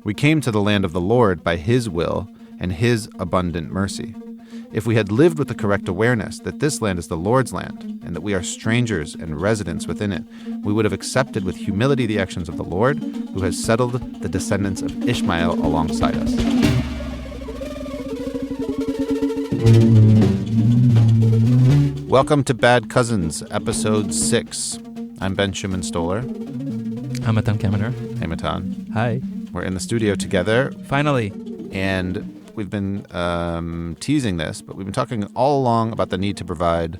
We came to the land of the Lord by his will and his abundant mercy. If we had lived with the correct awareness that this land is the Lord's land and that we are strangers and residents within it, we would have accepted with humility the actions of the Lord, who has settled the descendants of Ishmael alongside us. Welcome to Bad Cousins, Episode 6. I'm Ben Schumann-Stoller. I'm Matan Kaminer. Hey, Matan. Hi. We're in the studio together. Finally. And we've been teasing this, but we've been talking all along about the need to provide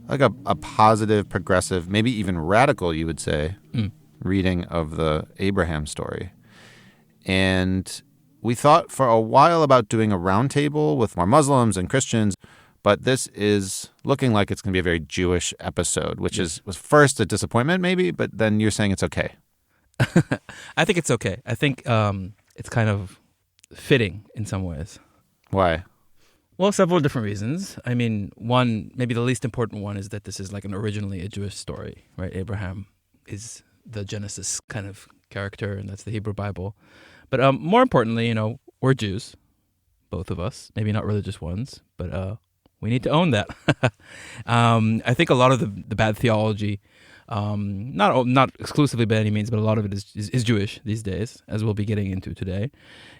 like a positive, progressive, maybe even radical, you would say, reading of the Abraham story. And we thought for a while about doing a roundtable with more Muslims and Christians, but this is looking like it's going to be a very Jewish episode, which was first a disappointment maybe, but then you're saying it's okay. I think it's okay. I think it's kind of fitting in some ways. Why? Well, several different reasons. I mean, one, maybe the least important one, is that this is like originally a Jewish story, right? Abraham is the Genesis kind of character, and that's the Hebrew Bible. But more importantly, we're Jews, both of us. Maybe not religious ones, but we need to own that. I think a lot of the bad theology, not exclusively by any means, but a lot of it is Jewish these days, as we'll be getting into today.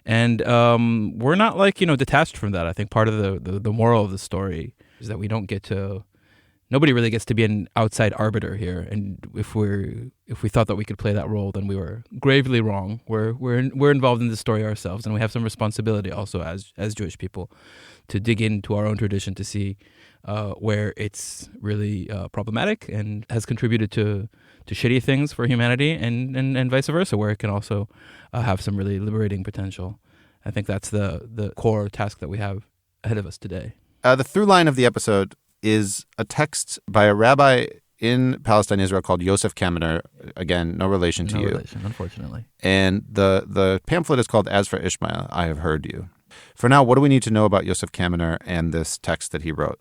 And we're not detached from that. I think part of the moral of the story is that nobody really gets to be an outside arbiter here. And if we thought that we could play that role, then we were gravely wrong. We're involved in the story ourselves, and we have some responsibility also as Jewish people to dig into our own tradition to see where it's really problematic and has contributed to shitty things for humanity, and vice versa, where it can also have some really liberating potential. I think that's the core task that we have ahead of us today. The through line of the episode is a text by a rabbi in Palestine, Israel, called Yosef Kaminer. Again, no relation to you. No relation, unfortunately. And the pamphlet is called As for Ishmael, I Have Heard You. For now, what do we need to know about Yosef Kaminer and this text that he wrote?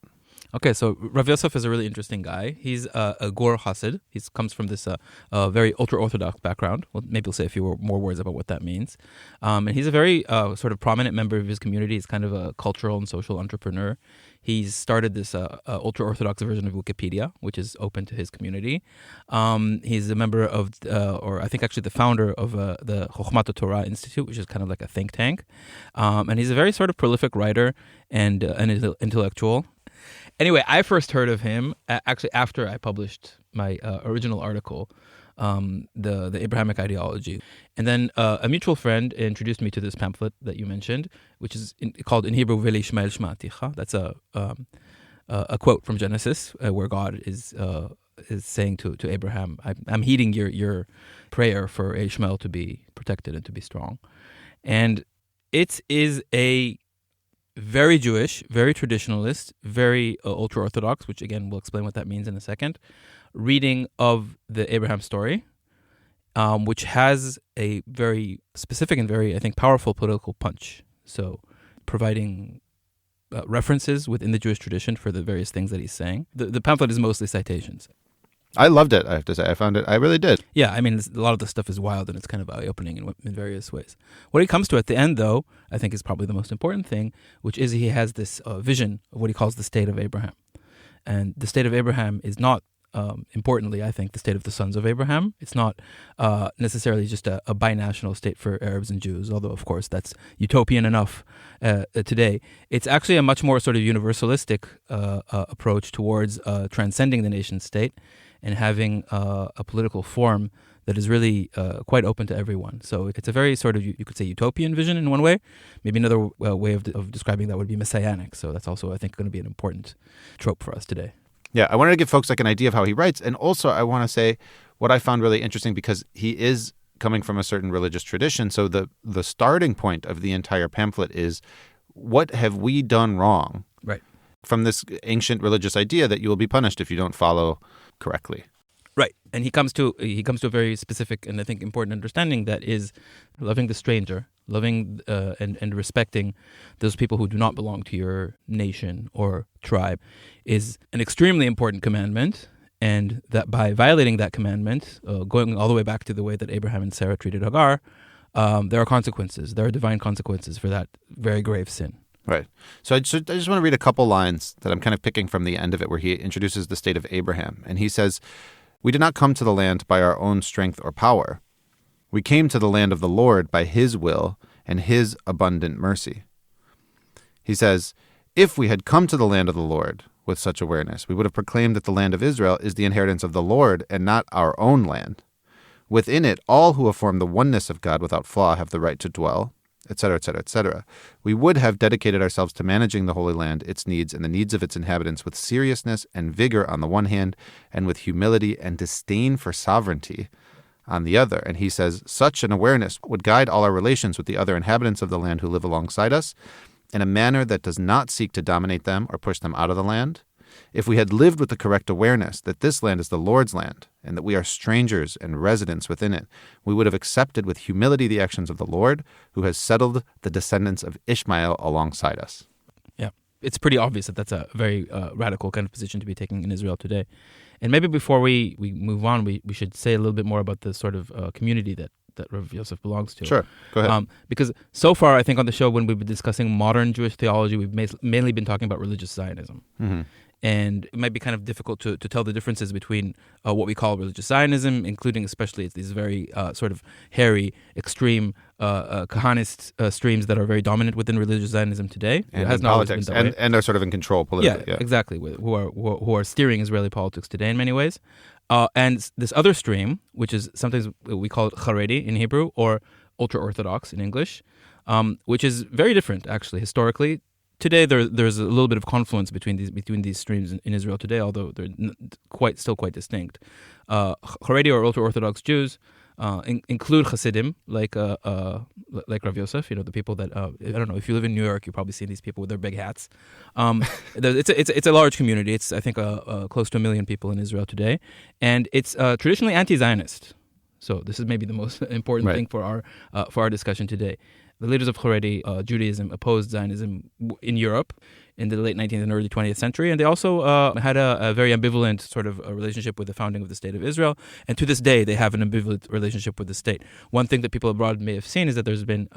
Okay, so Rabbi Yosef is a really interesting guy. He's a Gur Hasid. He comes from this very ultra-orthodox background. Well, maybe we'll say a few more words about what that means. And he's a very sort of prominent member of his community. He's kind of a cultural and social entrepreneur. He's started this ultra-orthodox version of Wikipedia, which is open to his community. He's a member of, or I think actually the founder of the Torah Institute, which is kind of like a think tank. And he's a very sort of prolific writer and an intellectual. Anyway, I first heard of him actually after I published my original article, the Abrahamic ideology. And then a mutual friend introduced me to this pamphlet that you mentioned, which is called in Hebrew, Veli Ishmael Shma'aticha. That's a quote from Genesis where God is saying to Abraham, I'm heeding your prayer for Ishmael to be protected and to be strong. And it is a very Jewish, very traditionalist, very ultra-orthodox, which again, we'll explain what that means in a second, reading of the Abraham story, which has a very specific and very, I think, powerful political punch. So providing references within the Jewish tradition for the various things that he's saying. The pamphlet is mostly citations. I loved it, I have to say. I really did. Yeah, I mean, a lot of the stuff is wild and it's kind of eye-opening in various ways. What he comes to at the end, though, I think is probably the most important thing, which is he has this vision of what he calls the state of Abraham. And the state of Abraham is not, importantly, I think, the state of the sons of Abraham. It's not necessarily just a binational state for Arabs and Jews, although, of course, that's utopian enough today. It's actually a much more sort of universalistic approach towards transcending the nation state and having a political form that is really quite open to everyone. So it's a very sort of, you could say, utopian vision in one way. Maybe another way of describing that would be messianic. So that's also, I think, going to be an important trope for us today. Yeah, I wanted to give folks like an idea of how he writes. And also I want to say what I found really interesting, because he is coming from a certain religious tradition. So the starting point of the entire pamphlet is, what have we done wrong? Right. From this ancient religious idea that you will be punished if you don't follow correctly. Right. And he comes to a very specific and I think important understanding that is loving the stranger, loving and respecting those people who do not belong to your nation or tribe is an extremely important commandment. And that by violating that commandment, going all the way back to the way that Abraham and Sarah treated Hagar, there are consequences. There are divine consequences for that very grave sin. Right. So I just want to read a couple lines that I'm kind of picking from the end of it, where he introduces the state of Abraham. And he says, "We did not come to the land by our own strength or power. We came to the land of the Lord by his will and his abundant mercy." He says, if we had come to the land of the Lord with such awareness, we would have proclaimed that the land of Israel is the inheritance of the Lord and not our own land. Within it, all who affirm the oneness of God without flaw have the right to dwell, etc., etc., etc. We would have dedicated ourselves to managing the Holy Land, its needs, and the needs of its inhabitants with seriousness and vigor on the one hand, and with humility and disdain for sovereignty on the other. And he says, such an awareness would guide all our relations with the other inhabitants of the land who live alongside us in a manner that does not seek to dominate them or push them out of the land. If we had lived with the correct awareness that this land is the Lord's land and that we are strangers and residents within it, we would have accepted with humility the actions of the Lord, who has settled the descendants of Ishmael alongside us. Yeah, it's pretty obvious that that's a very radical kind of position to be taking in Israel today. And maybe before we move on, we should say a little bit more about the sort of community that Rabbi Yosef belongs to. Sure, go ahead. Because so far, I think on the show, when we've been discussing modern Jewish theology, we've mainly been talking about religious Zionism. Mm-hmm. And it might be kind of difficult to tell the differences between what we call religious Zionism, including especially these very sort of hairy, extreme Kahanist streams that are very dominant within religious Zionism today. And it has in not always politics, been that way. and are sort of in control politically. Yeah, exactly. Who are steering Israeli politics today in many ways. And this other stream, which is sometimes we call it Haredi in Hebrew or ultra-orthodox in English, which is very different actually historically. Today there's a little bit of confluence between these streams in Israel today, although they're still quite distinct. Haredi or ultra-orthodox Jews include Hasidim, like Rav Yosef, the people that I don't know, if you live in New York, you probably see these people with their big hats. It's a large community. It's I think close to 1 million people in Israel today, and it's traditionally anti-Zionist. So this is maybe the most important thing for our discussion today. The leaders of Haredi Judaism opposed Zionism in Europe in the late 19th and early 20th century, and they also had a very ambivalent sort of relationship with the founding of the State of Israel, and to this day they have an ambivalent relationship with the state. One thing that people abroad may have seen is that there's been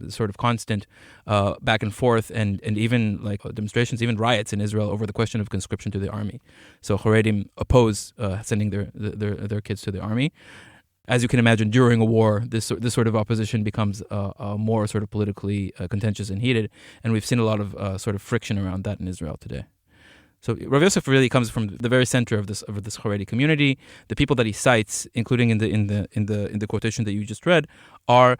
sort of constant back and forth and even like demonstrations, even riots in Israel over the question of conscription to the army. So Haredim oppose sending their kids to the army. As you can imagine, during a war, this sort of opposition becomes more sort of politically contentious and heated, and we've seen a lot of sort of friction around that in Israel today. So Rav Yosef really comes from the very center of this Haredi community. The people that he cites, including in the quotation that you just read, are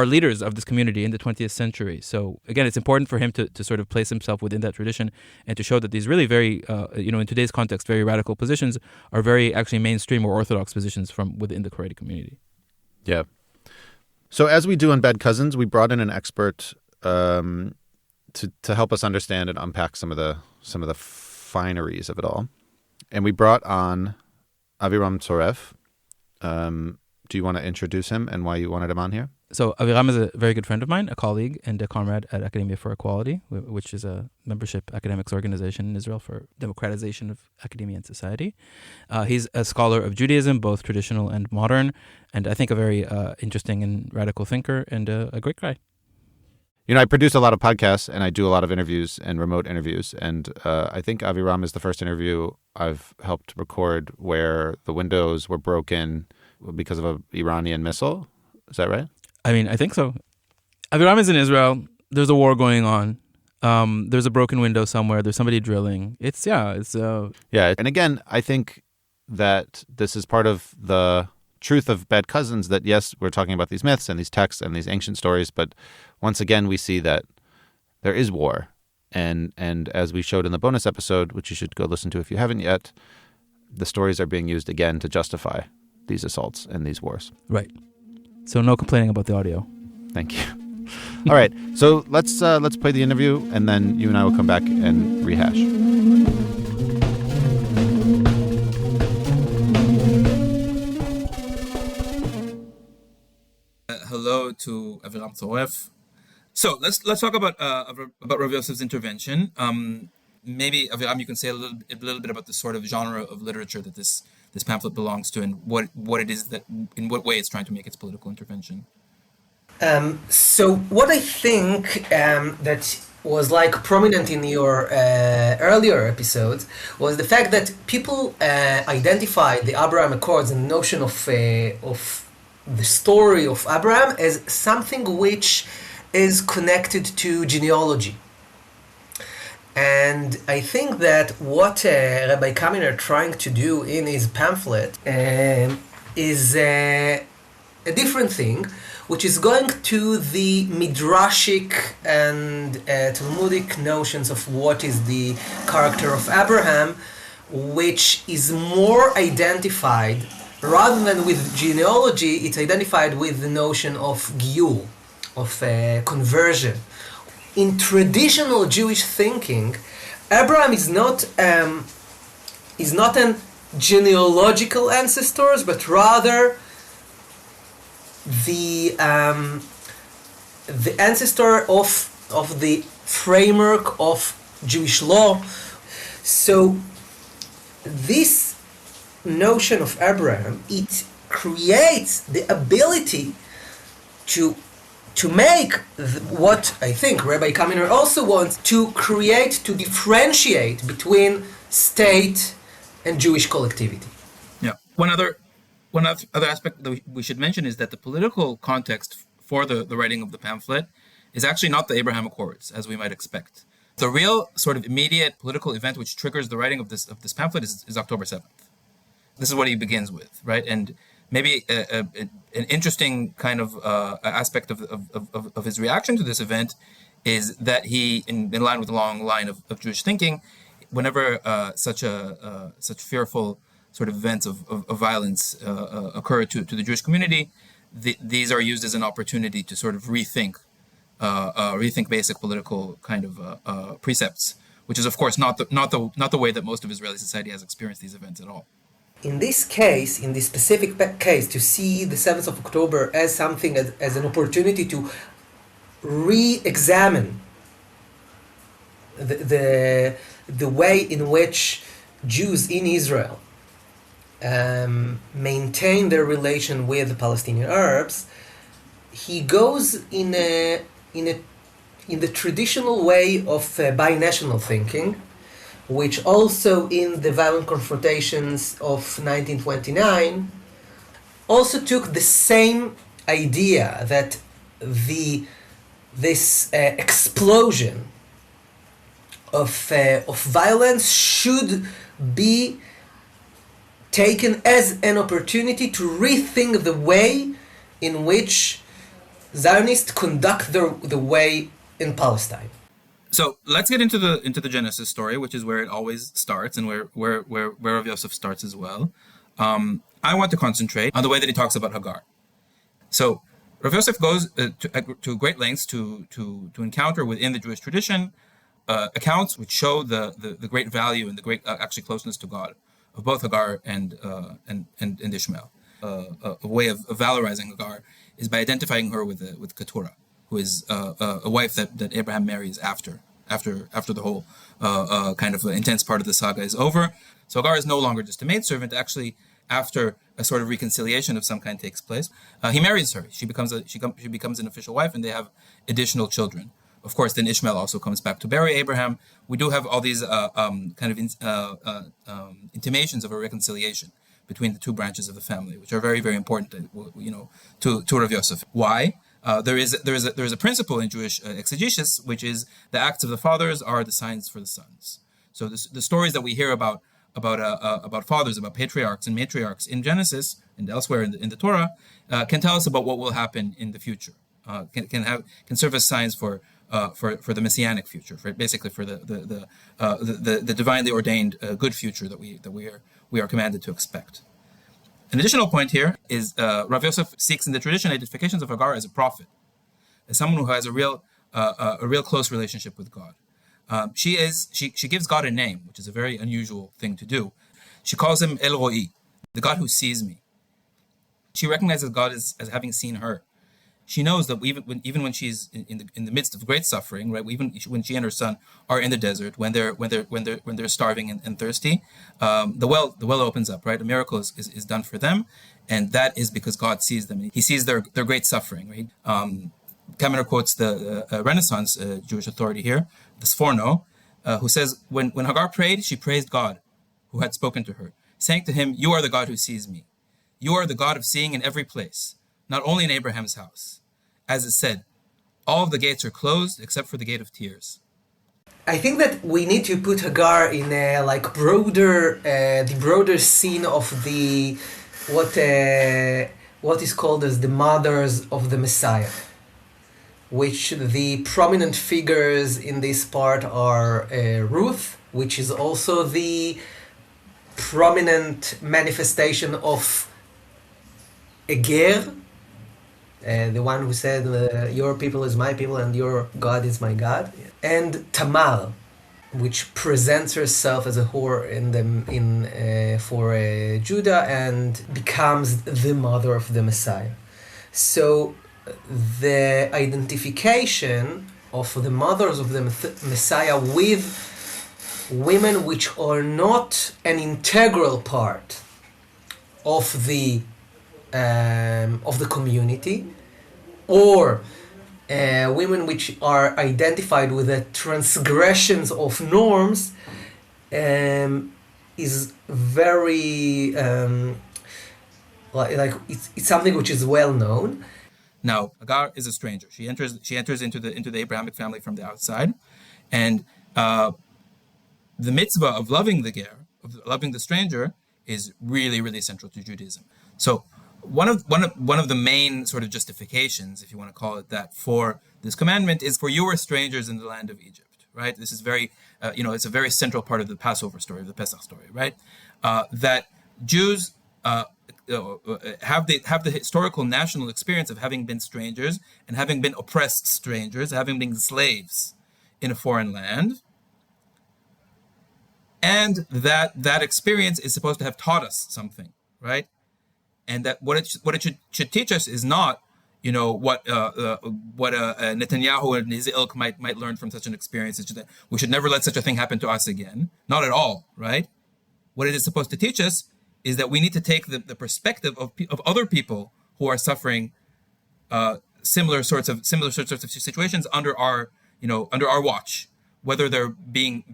leaders of this community in the 20th century. So again, it's important for him to sort of place himself within that tradition and to show that these really very, in today's context, very radical positions are very actually mainstream or orthodox positions from within the Haredi community. Yeah. So as we do on Bad Cousins, we brought in an expert to help us understand and unpack some of the fineries of it all. And we brought on Avi-Ram Tzoreff. Do you want to introduce him and why you wanted him on here? So Avi-Ram is a very good friend of mine, a colleague and a comrade at Academia for Equality, which is a membership academics organization in Israel for democratization of academia and society. He's a scholar of Judaism, both traditional and modern, and I think a very interesting and radical thinker and a great guy. I produce a lot of podcasts and I do a lot of interviews and remote interviews. And I think Avi-Ram is the first interview I've helped record where the windows were broken because of an Iranian missile. Is that right? I mean, I think so. Avi-Ram is in Israel. There's a war going on. There's a broken window somewhere. There's somebody drilling. Yeah. And again, I think that this is part of the truth of Bad Cousins, that yes, we're talking about these myths and these texts and these ancient stories, but once again, we see that there is war. And as we showed in the bonus episode, which you should go listen to if you haven't yet, the stories are being used again to justify these assaults and these wars. Right. So no complaining about the audio. Thank you. All right. So let's play the interview, and then you and I will come back and rehash. Hello to Avi-Ram Tzoreff. So let's talk about Rav Yosef's intervention. Maybe Avi-Ram, you can say a little bit about the sort of genre of literature that this pamphlet belongs to, and what it is that, in what way it's trying to make its political intervention. So what I think that was like prominent in your earlier episodes was the fact that people identified the Abraham Accords and the notion of the story of Abraham as something which is connected to genealogy. And I think that what Rabbi Kaminer trying to do in his pamphlet is a different thing, which is going to the midrashic and Talmudic notions of what is the character of Abraham, which is more identified, rather than with genealogy, it's identified with the notion of giyul, of conversion. In traditional Jewish thinking, Abraham is not an genealogical ancestor, but rather the ancestor of the framework of Jewish law. So this notion of Abraham, it creates the ability to make what I think Rabbi Kaminer also wants, to create, to differentiate between state and Jewish collectivity. Yeah. One other aspect that we should mention is that the political context for the writing of the pamphlet is actually not the Abraham Accords, as we might expect. The real sort of immediate political event which triggers the writing of this pamphlet is October 7th. This is what he begins with, right? And maybe an interesting kind of aspect of his reaction to this event is that he, in line with the long line of Jewish thinking, whenever such fearful sort of events of violence occur to the Jewish community, these are used as an opportunity to sort of rethink basic political kind of precepts, which is of course not the way that most of Israeli society has experienced these events at all. In this case, in this specific case, to see the 7th of October as something, as an opportunity to re-examine the way in which Jews in Israel maintain their relation with the Palestinian Arabs, he goes in the traditional way of binational thinking, which also in the violent confrontations of 1929 also took the same idea that this explosion of violence should be taken as an opportunity to rethink the way in which Zionists conduct the way in Palestine. So let's get into the Genesis story, which is where it always starts, and where Rav Yosef starts as well. I want to concentrate on the way that he talks about Hagar. So Rav Yosef goes to great lengths to encounter within the Jewish tradition accounts which show the great value and the great actually closeness to God of both Hagar and Ishmael. A way of valorizing Hagar is by identifying her with Keturah, who is a wife that Abraham marries after the whole kind of intense part of the saga is over. So Hagar is no longer just a maidservant. Actually, after a sort of reconciliation of some kind takes place, he marries her. She becomes an official wife, and they have additional children. Of course, then Ishmael also comes back to bury Abraham. We do have all these intimations of a reconciliation between the two branches of the family, which are very, very important, to Rav Yosef. Why? There is a principle in Jewish exegesis, which is the acts of the fathers are the signs for the sons. So the stories that we hear about fathers, about patriarchs and matriarchs in Genesis and elsewhere in the Torah, can tell us about what will happen in the future. Can serve as signs for the messianic future, basically for the divinely ordained good future that we are commanded to expect. An additional point here is Rav Yosef seeks in the tradition identifications of Hagar as a prophet, as someone who has a real close relationship with God. She gives God a name, which is a very unusual thing to do. She calls him El Roi, the God who sees me. She recognizes God as having seen her. she knows that even when she's in the midst of great suffering, right? Even when she and her son are in the desert, when they're starving and thirsty, the well opens up, right? A miracle is done for them, and that is because God sees them. He sees their great suffering, right? Kaminer quotes the Renaissance Jewish authority here, the Sforno, who says when Hagar prayed, she praised God, who had spoken to her, saying to him, "You are the God who sees me. You are the God of seeing in every place, not only in Abraham's house." As it said, all of the gates are closed except for the gate of tears. I think that we need to put Hagar in a the broader scene of the what is called as the mothers of the Messiah, which the prominent figures in this part are Ruth, which is also the prominent manifestation of a ger, the one who said, "Your people is my people and your God is my God," and Tamar, which presents herself as a whore for Judah and becomes the mother of the Messiah. So the identification of the mothers of the Messiah with women which are not an integral part of the community, or women which are identified with the transgressions of norms, is very it's something which is well known. Now, Hagar is a stranger. She enters into the Abrahamic family from the outside, and the mitzvah of loving the ger, of loving the stranger, is really, really central to Judaism. So one of the main sort of justifications, if you want to call it that, for this commandment is, for you were strangers in the land of Egypt, right? This is very, it's a very central part of the Passover story, of the Pesach story, right? That Jews have the historical national experience of having been strangers and having been oppressed strangers, having been slaves in a foreign land. And that experience is supposed to have taught us something, right? And that what it should teach us is not, what Netanyahu and his ilk might learn from such an experience. It's just that we should never let such a thing happen to us again. Not at all, right? What it is supposed to teach us is that we need to take the perspective of other people who are suffering similar sorts of situations under our watch, whether they're being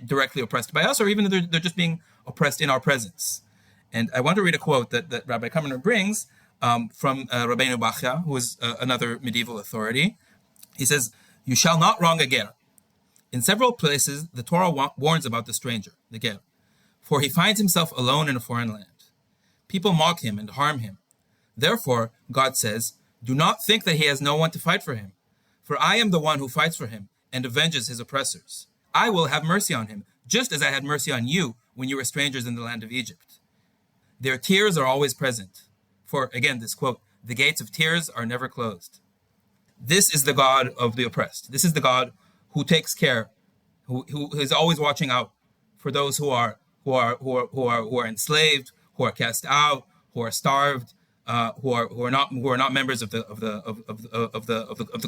directly oppressed by us or even if they're just being oppressed in our presence. And I want to read a quote that Rabbi Kaminer brings from Rabbeinu Bachya, who is another medieval authority. He says, "You shall not wrong a ger. In several places, the Torah warns about the stranger, the ger, for he finds himself alone in a foreign land. People mock him and harm him. Therefore, God says, do not think that he has no one to fight for him. For I am the one who fights for him and avenges his oppressors. I will have mercy on him, just as I had mercy on you when you were strangers in the land of Egypt. Their tears are always present. For, again, this quote, the gates of tears are never closed. This is the God of the oppressed. This is the God who takes care, who is always watching out for those who are enslaved, who are cast out, who are starved, who are not members of the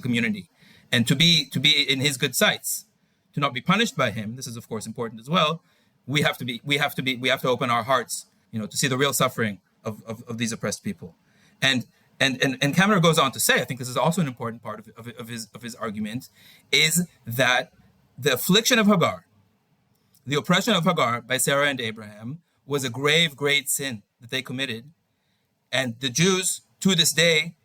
community, and to be in His good sights, to not be punished by Him. This is of course important as well. We have to open our hearts, to see the real suffering of these oppressed people, and Kaminer goes on to say, I think this is also an important part of his argument, is that the affliction of Hagar, the oppression of Hagar by Sarah and Abraham, was a grave, great sin that they committed. And the Jews, to this day,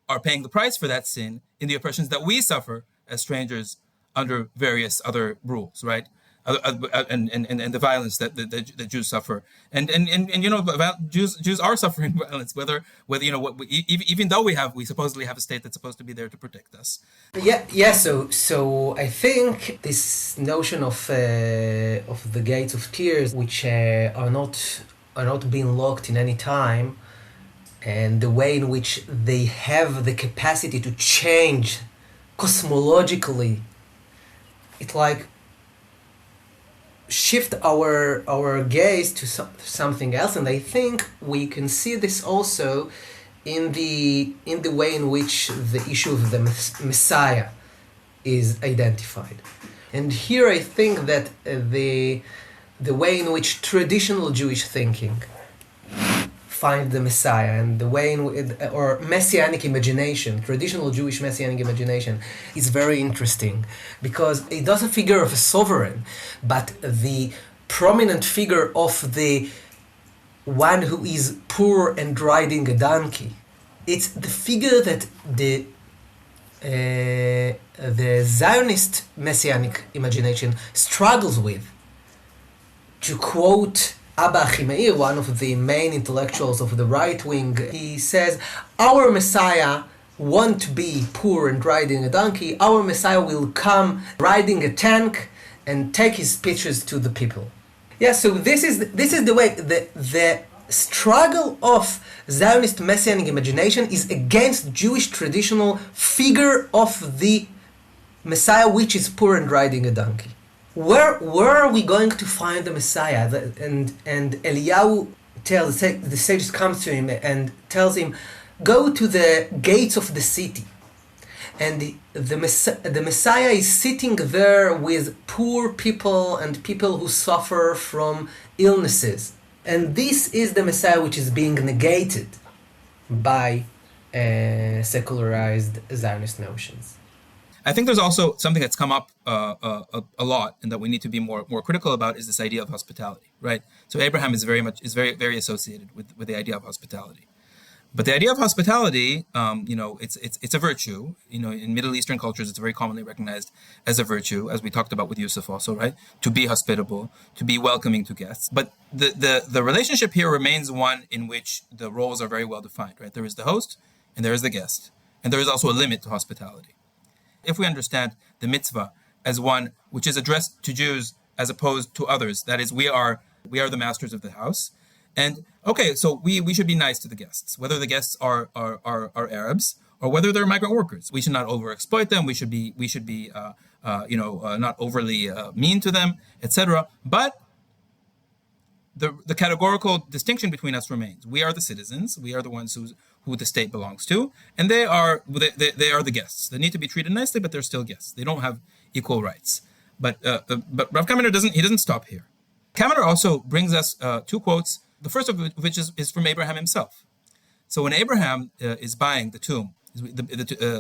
are paying the price for that sin in the oppressions that we suffer as strangers under various other rules, right? And the violence that the Jews suffer, and Jews are suffering violence, whether even though we supposedly have a state that's supposed to be there to protect us. Yeah. So I think this notion of the gates of tears, which are not being locked in any time, and the way in which they have the capacity to change cosmologically, it like shift our gaze to something else. And I think we can see this also in the way in which the issue of the Messiah is identified. And here I think that the way in which traditional Jewish thinking find the Messiah and the way or messianic imagination, traditional Jewish messianic imagination, is very interesting because it doesn't figure of a sovereign, but the prominent figure of the one who is poor and riding a donkey. It's the figure that the Zionist messianic imagination struggles with. To quote Abba Achimeir, one of the main intellectuals of the right wing, he says, our Messiah won't be poor and riding a donkey. Our Messiah will come riding a tank and take his speeches to the people. Yeah, so this is the way the struggle of Zionist messianic imagination is against Jewish traditional figure of the Messiah, which is poor and riding a donkey. Where are we going to find the Messiah? And Eliyahu the sage comes to him and tells him, go to the gates of the city. And the Messiah is sitting there with poor people and people who suffer from illnesses. And this is the Messiah which is being negated by secularized Zionist notions. I think there's also something that's come up a lot and that we need to be more critical about is this idea of hospitality, right? So Abraham is very associated with the idea of hospitality. But the idea of hospitality, it's a virtue. In Middle Eastern cultures, it's very commonly recognized as a virtue, as we talked about with Yusuf also, right? To be hospitable, to be welcoming to guests. But the relationship here remains one in which the roles are very well defined, right? There is the host and there is the guest. And there is also a limit to hospitality. If we understand the mitzvah as one which is addressed to Jews as opposed to others, that is, we are the masters of the house. And okay, so we should be nice to the guests, whether the guests are Arabs or whether they're migrant workers. We should not overexploit them. We should be not overly mean to them, etc. But the categorical distinction between us remains. We are the citizens. We are the ones who the state belongs to, and they are the guests. They need to be treated nicely, but they're still guests. They don't have equal rights. But Rav Kaminer doesn't stop here. Kaminer also brings us two quotes. The first of which is from Abraham himself. So when Abraham is buying the tomb,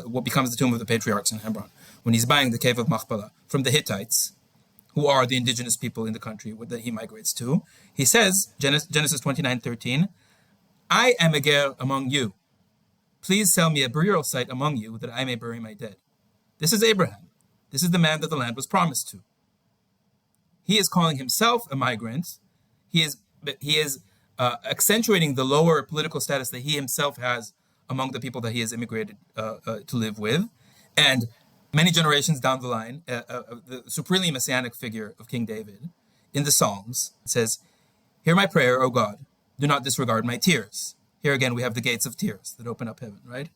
what becomes the tomb of the patriarchs in Hebron, when he's buying the cave of Machpelah from the Hittites, who are the indigenous people in the country that he migrates to, he says, Genesis 29:13, I am a ger among you. Please sell me a burial site among you that I may bury my dead. This is Abraham. This is the man that the land was promised to. He is calling himself a migrant. He is accentuating the lower political status that he himself has among the people that he has immigrated to live with. And many generations down the line, the supremely messianic figure of King David in the Psalms says, hear my prayer, O God, do not disregard my tears. Here again, we have the gates of tears that open up heaven, right?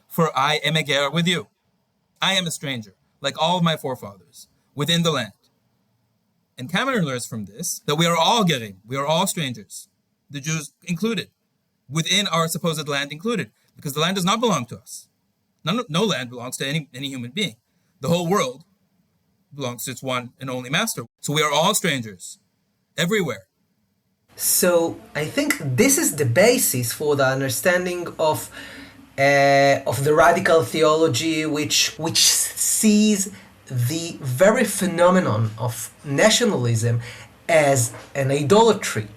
For I am a ger with you. I am a stranger, like all of my forefathers, within the land. And Kaminer learns from this that we are all gerim, we are all strangers, the Jews included, within our supposed land included, because the land does not belong to us. No land belongs to any human being. The whole world belongs to its one and only master. So we are all strangers, everywhere. So I think this is the basis for the understanding of the radical theology, which sees the very phenomenon of nationalism as an idolatry.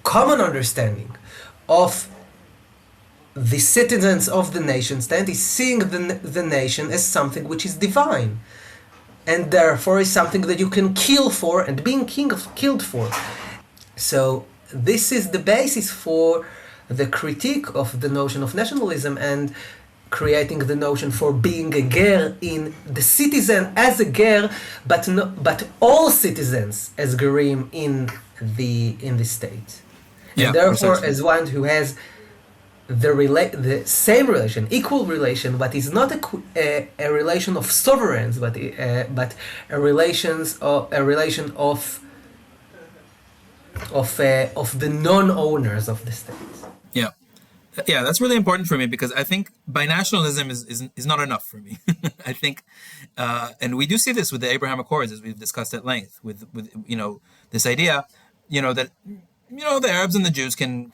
Common understanding of the citizens of the nation state is seeing the nation as something which is divine, and therefore is something that you can kill for and being killed for. So this is the basis for the critique of the notion of nationalism and creating the notion for being a ger in the citizen as a ger, but all citizens as gerim in the state. Yeah, and therefore, precisely. as one who has the same relation, equal relation, but is not a relation of sovereigns, but a relation of the non-owners of the state. Yeah. Yeah, that's really important for me because I think binationalism is not enough for me. I think, and we do see this with the Abraham Accords, as we've discussed at length, with this idea, that the Arabs and the Jews can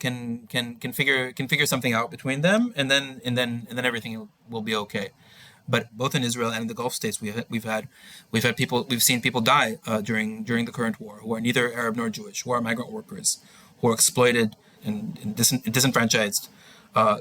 figure something out between them, and then everything will be okay. But both in Israel and in the Gulf states, we've seen people die during the current war who are neither Arab nor Jewish, who are migrant workers, who are exploited and disenfranchised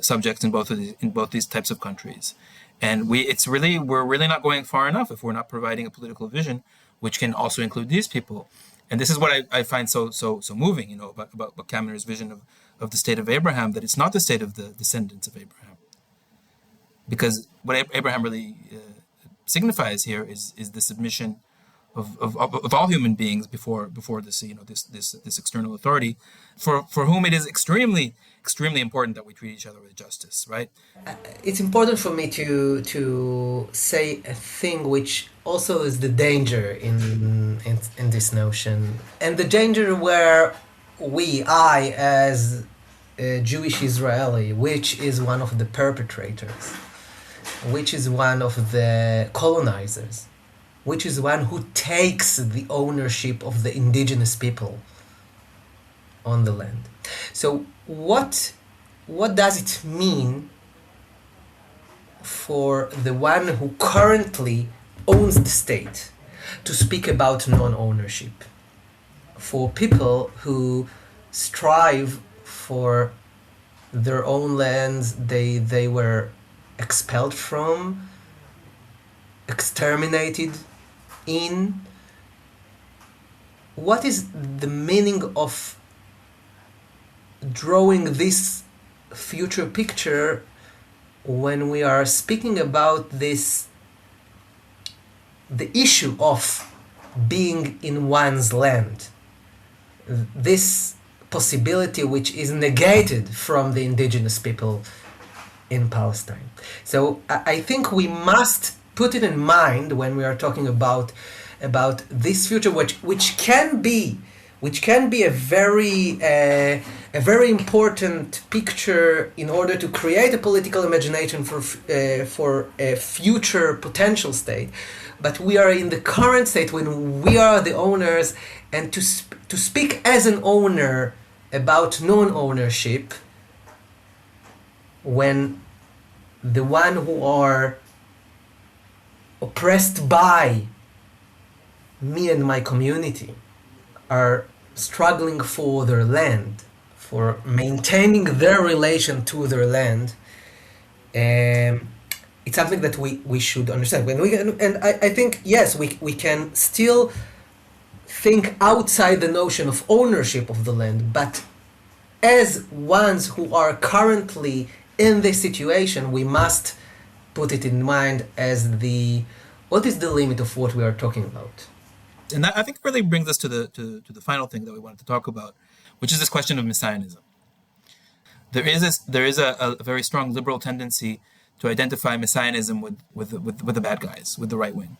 subjects in both these types of countries. And we're really not going far enough if we're not providing a political vision which can also include these people. And this is what I find so moving, about Kaminer's vision of the state of Abraham, that it's not the state of the descendants of Abraham. Because what Abraham really signifies here is the submission of all human beings before this this external authority, for whom it is extremely important that we treat each other with justice, right? It's important for me to say a thing which also is the danger in this notion, and the danger where I as a Jewish Israeli, which is one of the perpetrators, which is one of the colonizers, which is one who takes the ownership of the indigenous people on the land. So what does it mean for the one who currently owns the state to speak about non-ownership? For people who strive for their own lands they were expelled from, exterminated in. What is the meaning of drawing this future picture when we are speaking about the issue of being in one's land? This possibility which is negated from the indigenous people in Palestine. So I think we must put it in mind when we are talking about this future, which can be a very important picture in order to create a political imagination for a future potential state. But we are in the current state when we are the owners, and to speak as an owner about non-ownership, when the one who are oppressed by me and my community are struggling for their land, for maintaining their relation to their land, it's something that we should understand. I think, yes, we can still think outside the notion of ownership of the land, but as ones who are currently in this situation, we must put it in mind as what is the limit of what we are talking about. And that, I think, really brings us to the final thing that we wanted to talk about, which is this question of messianism. There is a very strong liberal tendency to identify messianism with the bad guys, with the right wing.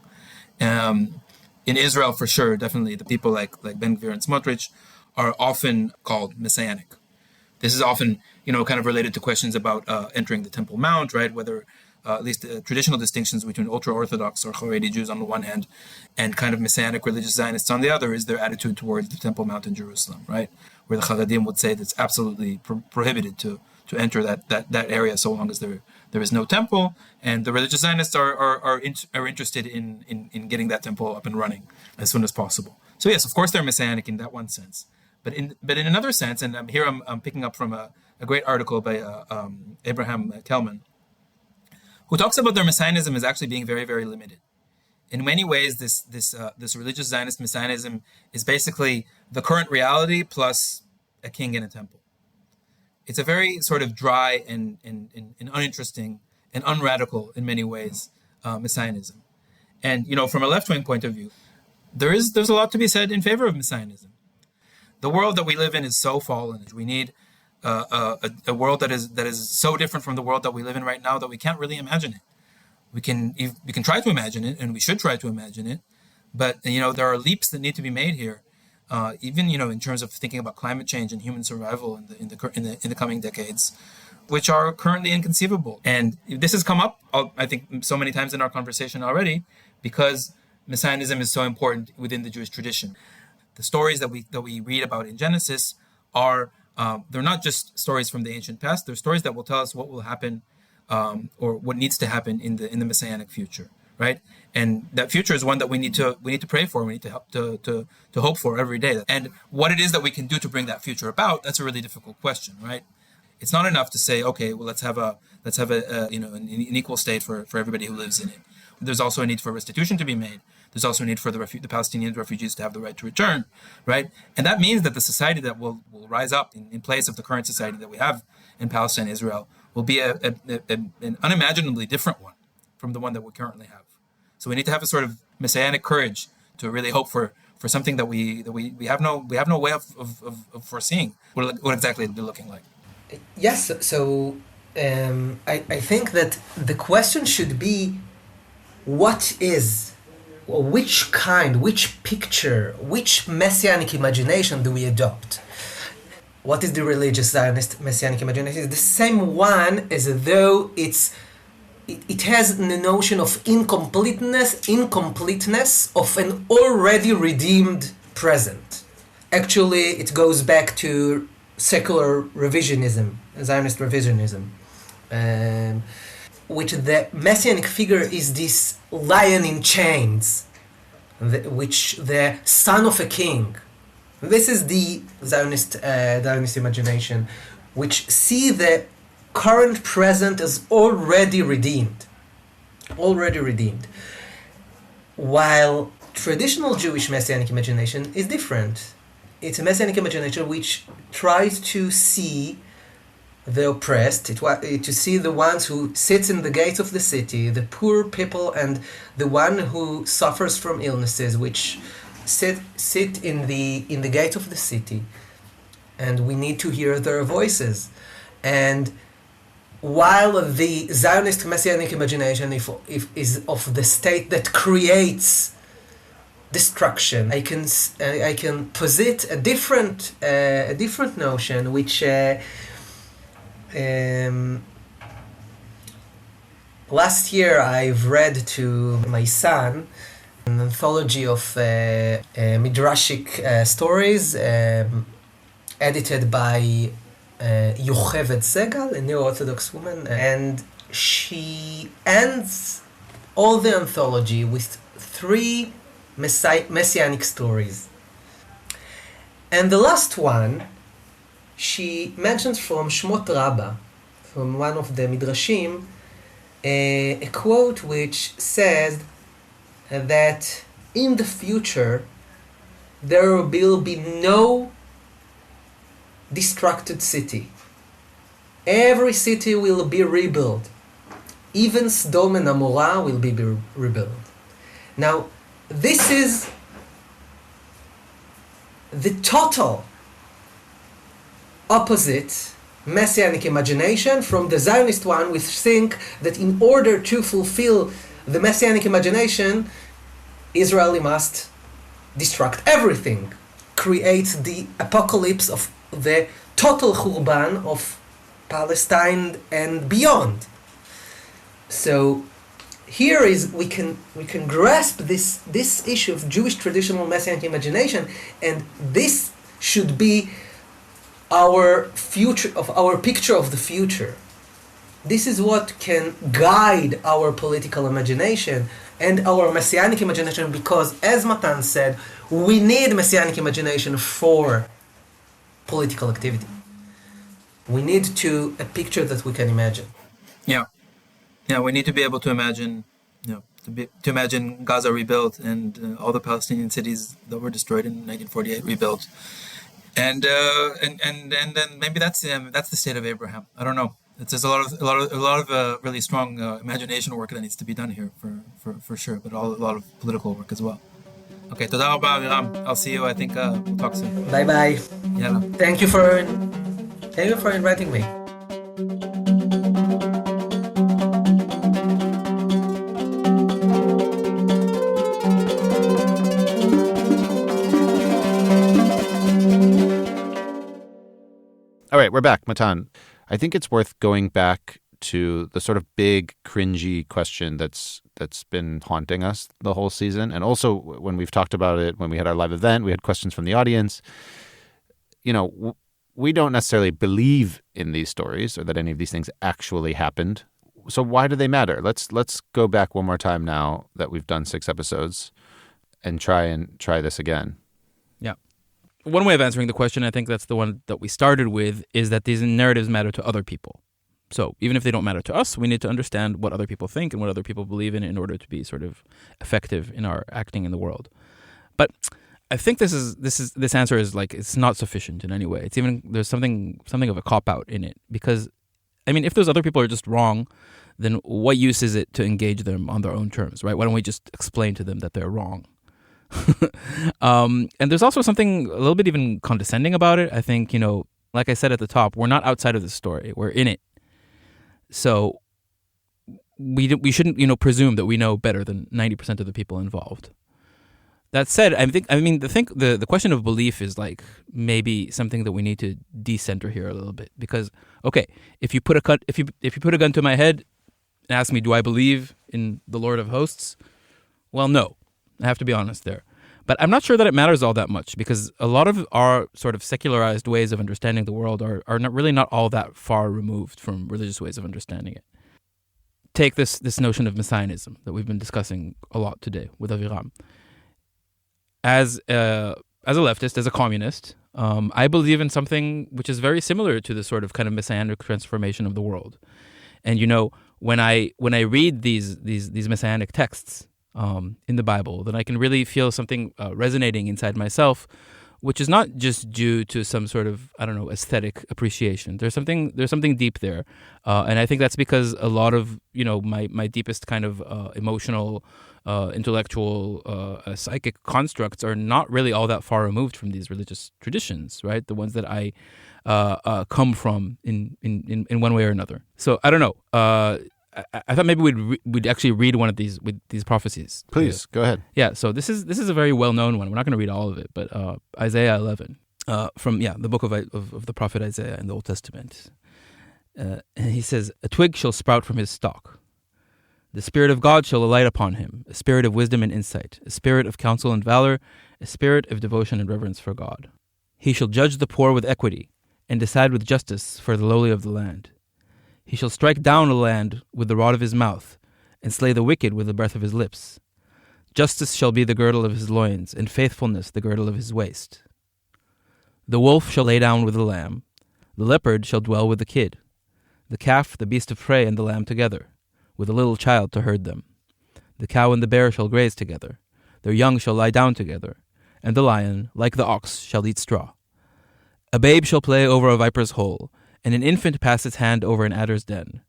In Israel, for sure, definitely, the people like Ben Gvir and Smotrich are often called messianic. This is often, kind of related to questions about entering the Temple Mount, right? Whether at least traditional distinctions between ultra-orthodox or Haredi Jews on the one hand, and kind of messianic religious Zionists on the other, is their attitude towards the Temple Mount in Jerusalem, right? Where the Haredim would say that it's absolutely prohibited to enter that area so long as there is no temple, and the religious Zionists are interested in getting that temple up and running as soon as possible. So yes, of course they're messianic in that one sense, but in another sense, and here I'm picking up from a great article by Abraham Kelman, who talks about their messianism as actually being very, very limited. In many ways, this religious Zionist messianism is basically the current reality plus a king in a temple. It's a very sort of dry and uninteresting and unradical in many ways messianism. And from a left-wing point of view, there's a lot to be said in favor of messianism. The world that we live in is so fallen. We need a world that is so different from the world that we live in right now that we can't really imagine it. We can try to imagine it, and we should try to imagine it, but there are leaps that need to be made here, even in terms of thinking about climate change and human survival in the coming decades. which are currently inconceivable. And this has come up, I think, so many times in our conversation already, because Messianism is so important within the Jewish tradition. The stories that we read about in Genesis are they're not just stories from the ancient past. They're stories that will tell us what will happen or what needs to happen in the messianic future, right? And that future is one that we need to pray for. We need to help to hope for every day. And what it is that we can do to bring that future about, that's a really difficult question, right? It's not enough to say, okay, well, let's have an equal state for everybody who lives in it. There's also a need for restitution to be made. There's also a need for the Palestinian refugees to have the right to return, right? And that means that the society that will rise up in place of the current society that we have in Palestine and Israel will be an unimaginably different one from the one that we currently have. So we need to have a sort of messianic courage to really hope for something that we have no way of foreseeing what exactly it'll be looking like. Yes. So I think that the question should be, what is, or which picture, which messianic imagination do we adopt? What is the religious Zionist messianic imagination? It's the same one as though it has the notion of incompleteness of an already redeemed present. Actually, it goes back to secular revisionism, Zionist revisionism. Which the messianic figure is this lion in chains, which the son of a king. This is the Zionist imagination, which see the current present as already redeemed. While traditional Jewish messianic imagination is different. It's a messianic imagination which tries to see the oppressed, to see the ones who sits in the gates of the city, the poor people, and the one who suffers from illnesses, which sit in the gate of the city, and we need to hear their voices. And while the Zionist messianic imagination is of the state that creates destruction, I can posit a different notion, which last year I've read to my son an anthology of midrashic stories edited by Yocheved Segal, a neo-orthodox woman, and she ends all the anthology with 3 messianic stories. And the last one, she mentions from Shmot Rabbah, from one of the midrashim, a quote which says that in the future there will be no destructed city. Every city will be rebuilt. Even Sodom and Amorah will be rebuilt. Now, this is the total opposite messianic imagination from the Zionist one, which think that in order to fulfill the messianic imagination, Israel must destruct everything, create the apocalypse of the total Churban of Palestine and beyond. So here is we can grasp this issue of Jewish traditional messianic imagination, and this should be our picture of the future. This is what can guide our political imagination and our messianic imagination, because, as Matan said, we need messianic imagination for political activity. We need a picture that we can imagine. Yeah, we need to be able to imagine, to imagine Gaza rebuilt and all the Palestinian cities that were destroyed in 1948 rebuilt, and then maybe that's the state of Abraham. I don't know. There's a lot of really strong imagination work that needs to be done here for sure, but a lot of political work as well. Okay, toda rabba, Avi-Ram. I'll see you. I think we'll talk soon. Bye bye. Yalla. Thank you for inviting me. All right, we're back, Matan. I think it's worth going back to the sort of big, cringy question that's been haunting us the whole season. And also when we've talked about it, when we had our live event, we had questions from the audience. We don't necessarily believe in these stories or that any of these things actually happened. So why do they matter? Let's go back one more time now that we've done 6 episodes and try this again. Yeah. One way of answering the question, I think that's the one that we started with, is that these narratives matter to other people. So even if they don't matter to us, we need to understand what other people think and what other people believe in order to be sort of effective in our acting in the world. But I think this answer is like, it's not sufficient in any way. It's even, there's something of a cop-out in it, because I mean, if those other people are just wrong, then what use is it to engage them on their own terms, right? Why don't we just explain to them that they're wrong? And there's also something a little bit even condescending about it. I think, like I said at the top, we're not outside of this story. We're in it. So we shouldn't, presume that we know better than 90% of the people involved. That said, the question of belief is like maybe something that we need to decenter here a little bit, because okay, if you put a gun to my head and ask me, do I believe in the Lord of Hosts? Well, no, I have to be honest there. But I'm not sure that it matters all that much, because a lot of our sort of secularized ways of understanding the world are not all that far removed from religious ways of understanding it. Take this notion of messianism that we've been discussing a lot today with Avi-Ram. As a leftist, as a communist, I believe in something which is very similar to the sort of kind of messianic transformation of the world. And when I read these messianic texts in the Bible, then I can really feel something resonating inside myself, which is not just due to some sort of, aesthetic appreciation. There's something deep there, and I think that's because a lot of my deepest kind of emotional, intellectual, psychic constructs are not really all that far removed from these religious traditions, right? The ones that I come from in one way or another. So I don't know. I thought maybe we'd actually read one of these prophecies. Please go ahead. Yeah. So this is a very well known one. We're not going to read all of it, but Isaiah 11 from the book of the prophet Isaiah in the Old Testament. And he says, "A twig shall sprout from his stalk. The Spirit of God shall alight upon him, a spirit of wisdom and insight, a spirit of counsel and valor, a spirit of devotion and reverence for God. He shall judge the poor with equity, and decide with justice for the lowly of the land. He shall strike down the land with the rod of his mouth, and slay the wicked with the breath of his lips. Justice shall be the girdle of his loins, and faithfulness the girdle of his waist. The wolf shall lay down with the lamb, the leopard shall dwell with the kid, the calf, the beast of prey, and the lamb together, with a little child to herd them. The cow and the bear shall graze together, their young shall lie down together, and the lion, like the ox, shall eat straw. A babe shall play over a viper's hole, and an infant pass its hand over an adder's den.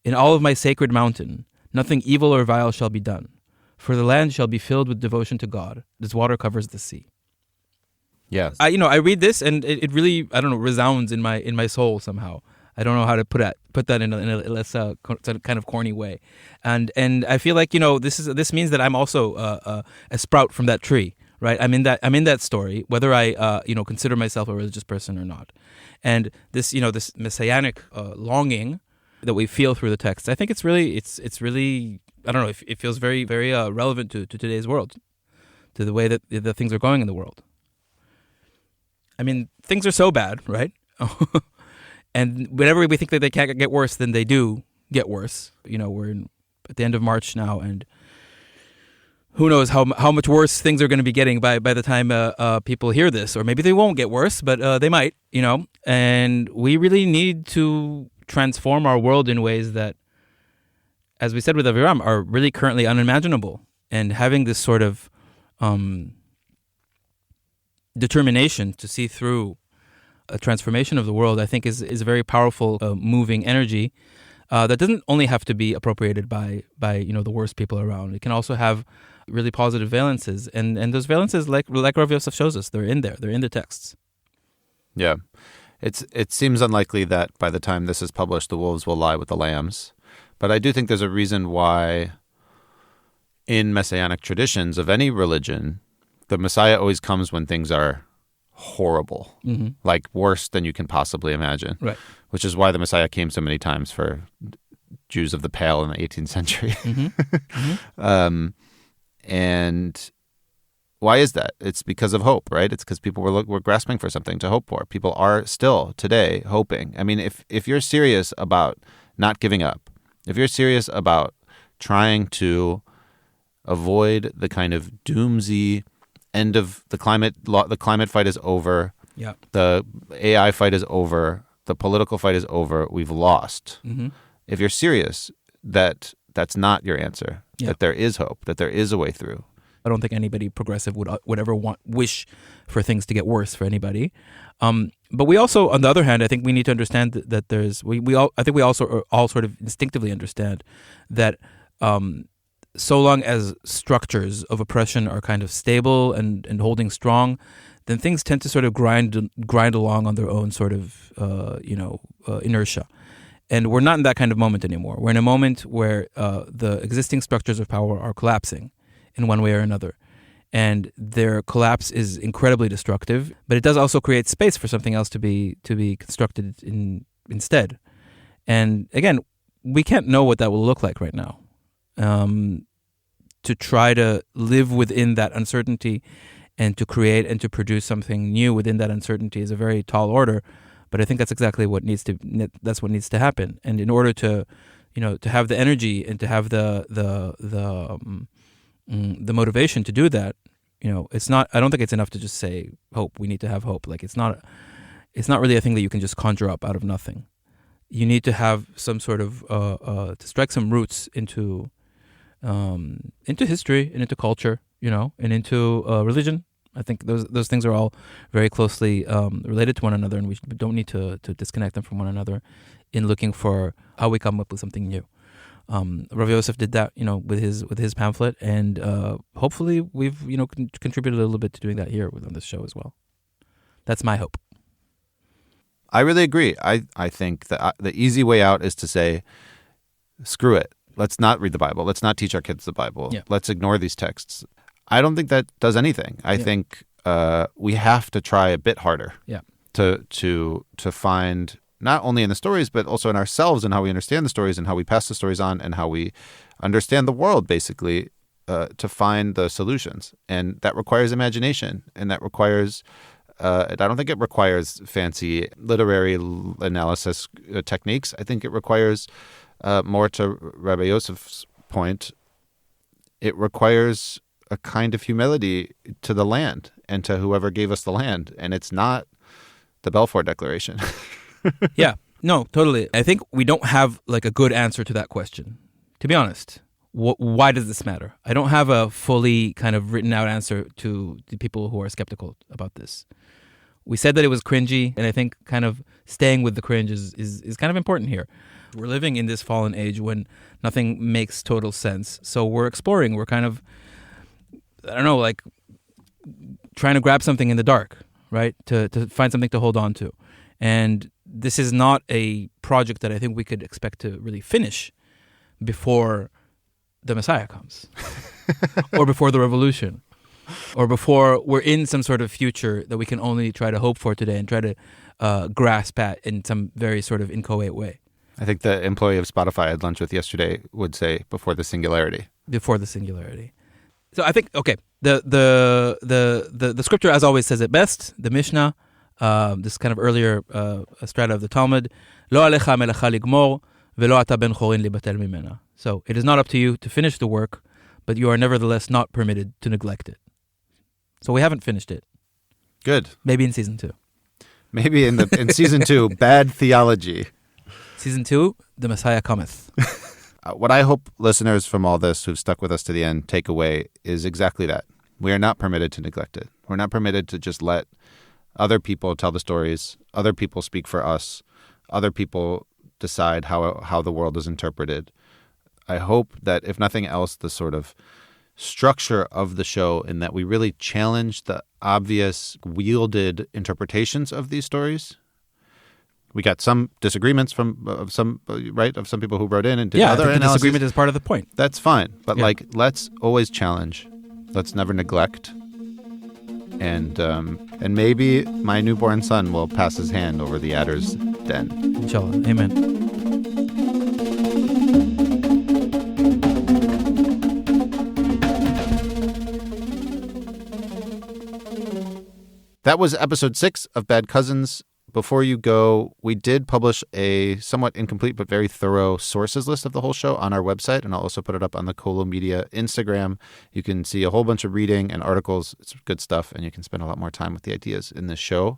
In all of my sacred mountain, nothing evil or vile shall be done, for the land shall be filled with devotion to God, as water covers the sea." Yes. I read this and it really, resounds in my soul somehow. I don't know how to put that in a less kind of corny way, and I feel like this means that I'm also a sprout from that tree, right? I'm in that story, whether I consider myself a religious person or not, and this this messianic longing that we feel through the text, I think it's really I don't know, it feels very very relevant to today's world, to the way that the things are going in the world. I mean, things are so bad, right? And whenever we think that they can't get worse, then they do get worse. We're at the end of March now, and who knows how much worse things are going to be getting by the time people hear this. Or maybe they won't get worse, but they might, And we really need to transform our world in ways that, as we said with Avi-Ram, are really currently unimaginable. And having this sort of determination to see through a transformation of the world, I think is a very powerful, moving energy that doesn't only have to be appropriated by the worst people around. It can also have really positive valences, and those valences, like Rabbi Yosef shows us, they're in there. They're in the texts. Yeah, it seems unlikely that by the time this is published, the wolves will lie with the lambs, but I do think there's a reason why, in messianic traditions of any religion, the Messiah always comes when things are horrible, like worse than you can possibly imagine. Right. Which is why the Messiah came so many times for Jews of the Pale in the 18th century. And why is that? It's because of hope, right? It's because people were grasping for something to hope for. People are still today hoping. I mean, if you're serious about not giving up, if you're serious about trying to avoid the kind of doomsy end of the climate fight is over, the AI fight is over, the political fight is over, we've lost. If you're serious that that's not your answer, that there is hope, that there is a way through. I don't think anybody progressive would ever wish for things to get worse for anybody. But we also, on the other hand, I think we need to understand that I think we also all sort of instinctively understand that so long as structures of oppression are kind of stable and holding strong, then things tend to sort of grind along on their own sort of inertia. And we're not in that kind of moment anymore. We're in a moment where the existing structures of power are collapsing in one way or another. And their collapse is incredibly destructive, but it does also create space for something else to be constructed instead. And again, we can't know what that will look like right now. To try to live within that uncertainty and to create and to produce something new within that uncertainty is a very tall order. But I think that's exactly what needs to happen. And in order to have the energy and to have the motivation to do that, it's not. I don't think it's enough to just say hope. We need to have hope. Like it's not really a thing that you can just conjure up out of nothing. You need to have some sort of to strike some roots into history and into culture, and into religion. I think those things are all very closely related to one another, and we don't need to disconnect them from one another in looking for how we come up with something new. Rabbi Yosef did that, with his pamphlet, and hopefully we've contributed a little bit to doing that here on this show as well. That's my hope. I really agree. I think that the easy way out is to say, screw it. Let's not read the Bible. Let's not teach our kids the Bible. Yeah. Let's ignore these texts. I don't think that does anything. I think we have to try a bit harder to find, not only in the stories, but also in ourselves and how we understand the stories and how we pass the stories on and how we understand the world, basically, to find the solutions. And that requires imagination. And that requires, I don't think it requires fancy literary analysis techniques. I think it requires, more to Rabbi Yosef's point, it requires a kind of humility to the land and to whoever gave us the land. And it's not the Balfour Declaration. Yeah, no, totally. I think we don't have like a good answer to that question. To be honest, why does this matter? I don't have a fully kind of written out answer to the people who are skeptical about this. We said that it was cringy, and I think kind of staying with the cringe is kind of important here. We're living in this fallen age when nothing makes total sense. So we're exploring. We're kind of, I don't know, like trying to grab something in the dark, right? To find something to hold on to. And this is not a project that I think we could expect to really finish before the Messiah comes or before the revolution or before we're in some sort of future that we can only try to hope for today and try to grasp at in some very sort of inchoate way. I think the employee of Spotify I had lunch with yesterday would say before the singularity. Before the singularity. So I think, okay, the scripture as always says it best, the Mishnah, this kind of earlier strata of the Talmud, Lo alecha melacha ligmor, velo ata ben chorin libatel mimena. So it is not up to you to finish the work, but you are nevertheless not permitted to neglect it. So we haven't finished it. Good. Maybe in season 2. Maybe in season 2, bad theology. Season 2, the Messiah cometh. What I hope listeners from all this who've stuck with us to the end take away is exactly that. We are not permitted to neglect it. We're not permitted to just let other people tell the stories, other people speak for us, other people decide how the world is interpreted. I hope that, if nothing else, the sort of structure of the show, in that we really challenge the obvious wielded interpretations of these stories. We got some disagreements of some people who wrote in and did other analysis. The disagreement is part of the point. That's fine, but let's always challenge. Let's never neglect. And maybe my newborn son will pass his hand over the adder's den. Inshallah. Amen. That was episode 6 of Bad Cousins. Before you go, we did publish a somewhat incomplete but very thorough sources list of the whole show on our website, and I'll also put it up on the Kolo Media Instagram. You can see a whole bunch of reading and articles. It's good stuff, and you can spend a lot more time with the ideas in this show.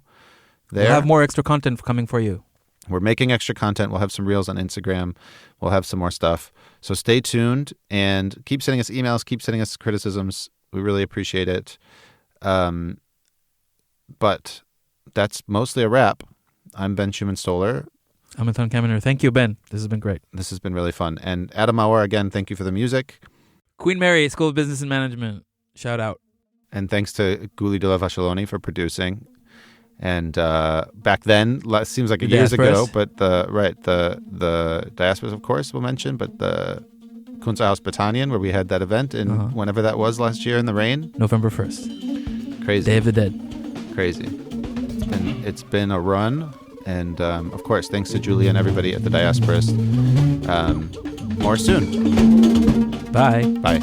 We'll have more extra content coming for you. We're making extra content. We'll have some reels on Instagram. We'll have some more stuff. So stay tuned and keep sending us emails, keep sending us criticisms. We really appreciate it. But that's mostly a wrap. I'm Ben Schumann-Stoller. I'm Matan Kaminer. Thank you, Ben. This has been great. This has been really fun. And Adam Mauer, again, thank you for the music. Queen Mary, School of Business and Management. Shout out. And thanks to Guli Dulav Ashaloni for producing. And back then, seems like years ago, but the Diasporas, of course, we'll mention, but the Kunza House Battalion, where we had that event in whenever that was last year in the rain. November 1st. Crazy. Day of the Dead. Crazy. It's been a run. And, of course, thanks to Julia and everybody at the Diasporas. More soon. Bye. Bye.